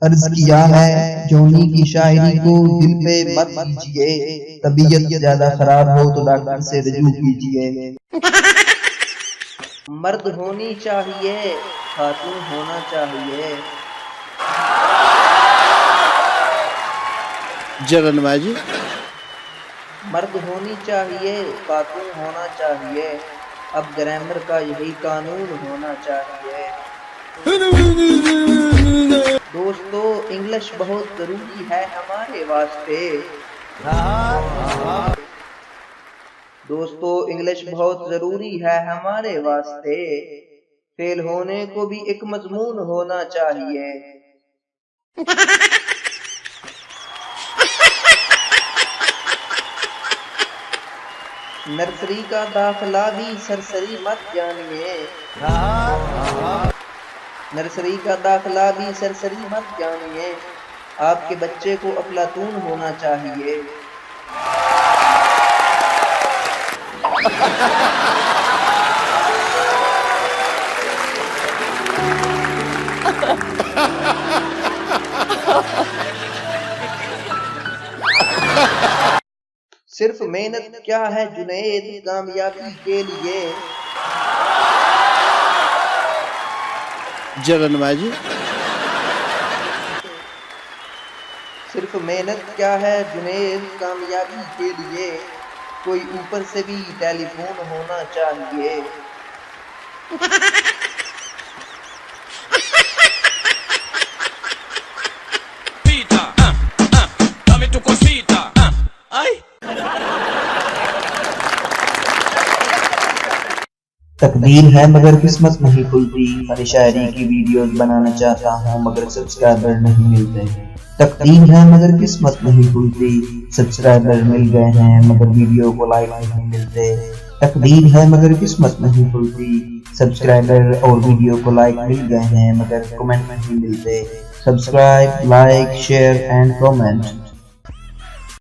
अर्ज किया है जोनी की शायरी को दिल पे मत कीजिए, तबीयत ज्यादा खराब हो तो डॉक्टर से रजू कीजिए। मर्द होनी चाहिए, खातून होना चाहिए। जगन्नाथ जी। मर्द होनी चाहिए, खातून होना चाहिए। अब ग्रामर का यही कानून होना चाहिए। दोस्तों, इंग्लिश बहुत जरूरी है हमारे वास्ते। दोस्तों, इंग्लिश बहुत जरूरी है हमारे वास्ते। फेल होने को भी एक मजमून होना चाहिए। नर्सरी का दाखला भी सरसरी मत जानिए। नर्सरी का दाखला भी सरसरी मत जानिए। आपके बच्चे को अफलातून होना चाहिए। सिर्फ मेहनत क्या है जुनैद कामयाबी के लिए। जगन्नाथ जी। सिर्फ मेहनत क्या है जुनैद कामयाबी के लिए। कोई ऊपर से भी टेलीफोन होना चाहिए। तकदीर है मगर किस्मत नहीं खुलती, फन शायरी की वीडियोस बनाना चाहता हूँ मगर सब्सक्राइबर नहीं मिलते। तकदीर है मगर किस्मत नहीं खुलती, सब्सक्राइबर मिल गए हैं मगर वीडियो को लाइक नहीं मिलते। तकदीर है मगर किस्मत नहीं खुलती, सब्सक्राइबर और वीडियो को लाइक मिल गए हैं मगर कमेंट नहीं मिलते। Subscribe, like, share and comment.